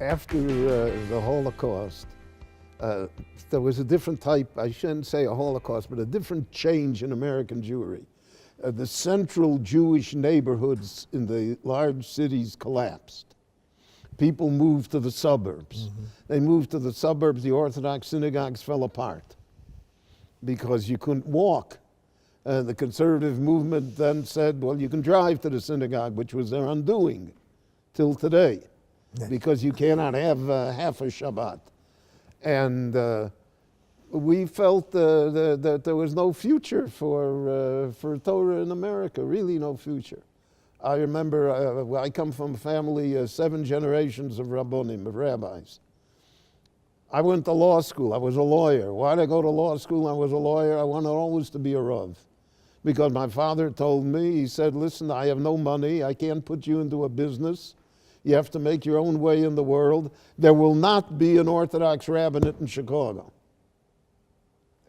after the Holocaust, there was a different type, I shouldn't say a Holocaust, but a different change in American Jewry. The central Jewish neighborhoods in the large cities collapsed. People moved to the suburbs. Mm-hmm. They moved to the suburbs, the Orthodox synagogues fell apart because you couldn't walk. The conservative movement then said, well, you can drive to the synagogue, which was their undoing till today, because you cannot have half a Shabbat. And we felt that there was no future for Torah in America, really no future. I remember I come from a family, 7 generations of Rabbonim, of rabbis. I went to law school. I was a lawyer. Why did I go to law school? I was a lawyer. I wanted always to be a Rav. Because my father told me, he said, listen, I have no money. I can't put you into a business. You have to make your own way in the world. There will not be an Orthodox rabbinate in Chicago.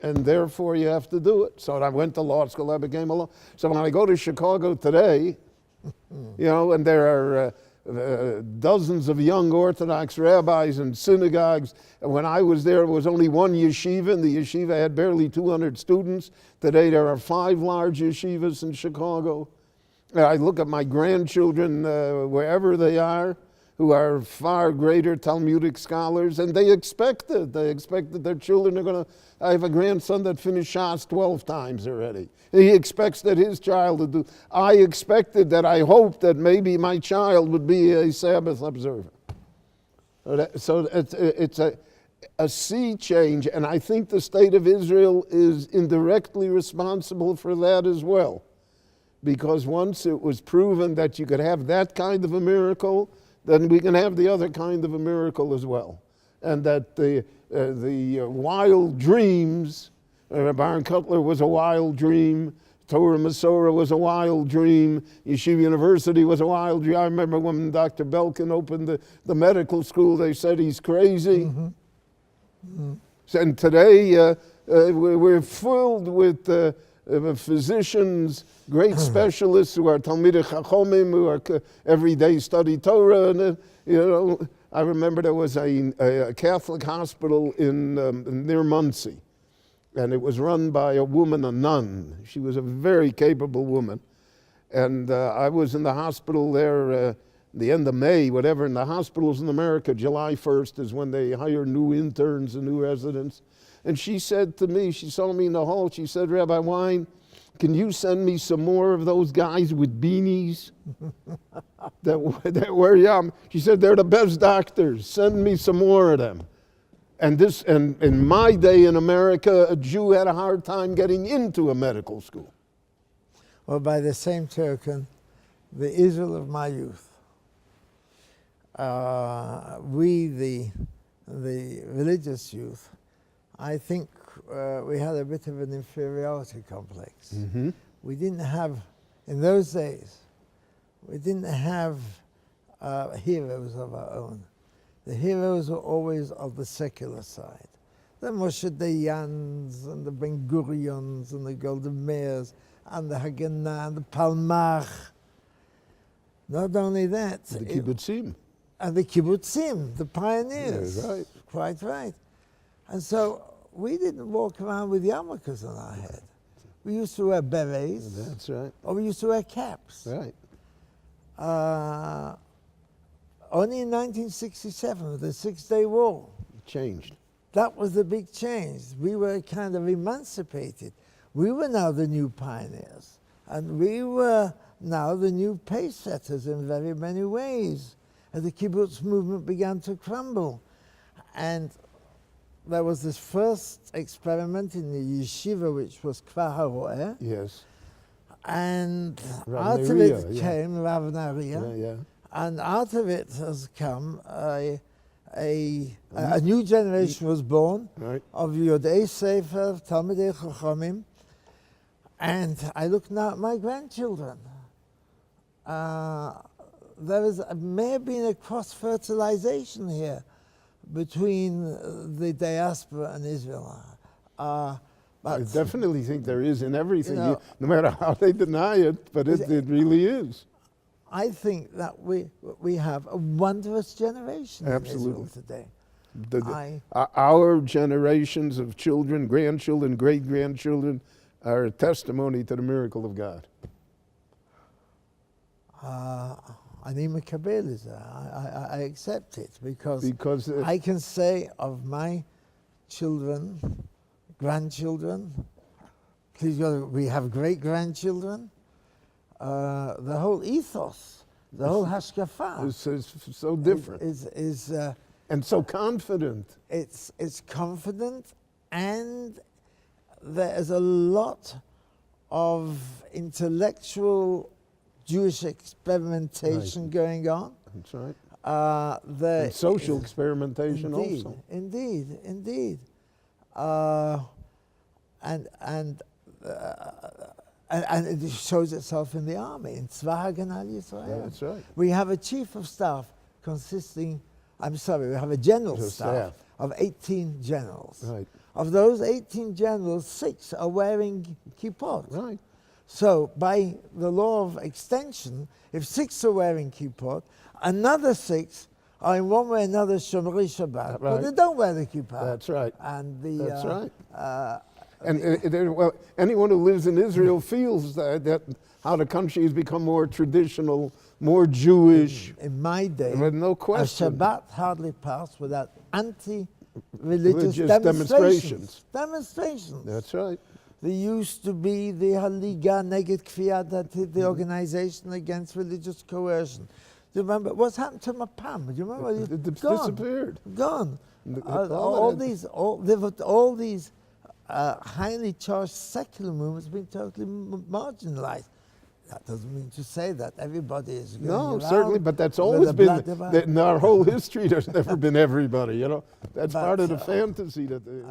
And therefore you have to do it. So I went to law school, I became a lawyer. So when I go to Chicago today, and there are dozens of young Orthodox rabbis and synagogues. And when I was there was only one yeshiva, and the yeshiva had barely 200 students. Today there are 5 large yeshivas in Chicago. I look at my grandchildren, wherever they are, who are far greater Talmudic scholars, and they expect it. They expect that their children are going to. I have a grandson that finished Shas 12 times already. He expects that his child to do. I expected that, I hoped that maybe my child would be a Sabbath observer. So it's a sea change, and I think the state of Israel is indirectly responsible for that as well. Because once it was proven that you could have that kind of a miracle, then we can have the other kind of a miracle as well. And that the wild dreams, Baron Cutler was a wild dream, Torah Masorah was a wild dream, Yeshiva University was a wild dream. I remember when Dr. Belkin opened the medical school, they said he's crazy. Mm-hmm. Mm-hmm. And today we're filled with physicians, great specialists who are Talmidei Chachomim, who are every day study Torah. And I remember there was a Catholic hospital near Muncie, and it was run by a woman, a nun. She was a very capable woman. And I was in the hospital there the end of May, whatever. In the hospitals in America, July 1st is when they hire new interns and new residents. And she said to me, she saw me in the hall, she said, Rabbi Wein, can you send me some more of those guys with beanies that wear yam? She said, they're the best doctors. Send me some more of them. And in my day in America, a Jew had a hard time getting into a medical school. Well, by the same token, the Israel of my youth, we, the religious youth, I think we had a bit of an inferiority complex. Mm-hmm. We didn't have, in those days, we didn't have heroes of our own. The heroes were always of the secular side. The Moshe Dayans and the Ben Gurions and the Golden Mayors and the Haganah and the Palmach. Not only that. The Kibbutzim. And the Kibbutzim, the pioneers. Yeah, right. Quite right. And so we didn't walk around with yarmulkes on our head. We used to wear berets. That's right. Or we used to wear caps. Right. Only in 1967, with the Six-Day War. It changed. That was the big change. We were kind of emancipated. We were now the new pioneers. And we were now the new pace setters in very many ways. And the kibbutz movement began to crumble. And there was this first experiment in the yeshiva, which was Kfar HaRoeh. Yes. And Rav out of Neriah, it came Rav Neriah. Yeah, yeah. And out of it has come a new generation was born, right, of Yodei Sefer, of Talmidei Chachamim. And I look now at my grandchildren. May have been a cross-fertilization here between the diaspora and Israel. I definitely think there is in everything, no matter how they deny it, but it really is. I think that we have a wondrous generation in Israel Absolutely. today. Our generations of children, grandchildren, great-grandchildren are a testimony to the miracle of God. Ani makabel it. I accept it because Because I can say of my children, grandchildren, please God, we have great-grandchildren, the whole ethos, the whole hashkafa it's so different is and so confident. it's confident, and there is a lot of intellectual Jewish experimentation going on. That's right. And social experimentation indeed, also. Indeed. And it shows itself in the army, in Tzva Haganah Yisrael. That's right. We have a chief of staff we have a general Just staff of 18 generals. Right. Of those 18 generals, 6 are wearing kippot. Right. So by the law of extension, if 6 are wearing kippot, another 6 are in one way or another Shomrei Shabbat, but they don't wear the kippah. That's right. And That's right. Well, anyone who lives in Israel feels that how the country has become more traditional, more Jewish. In my day, With no question. a Shabbat hardly passed without anti-religious Religious demonstrations. That's right. There used to be the Haliga Neged Kfiyat Datit, the organization against religious coercion. Do you remember what's happened to Mapam? Do you remember? It Gone. disappeared. Gone. All these highly charged secular movements have been totally marginalized. That doesn't mean to say that everybody is going No, around certainly, but that's with always a been, blood divide. in our whole history, there's never been everybody, you know. That's But, part of the fantasy that they...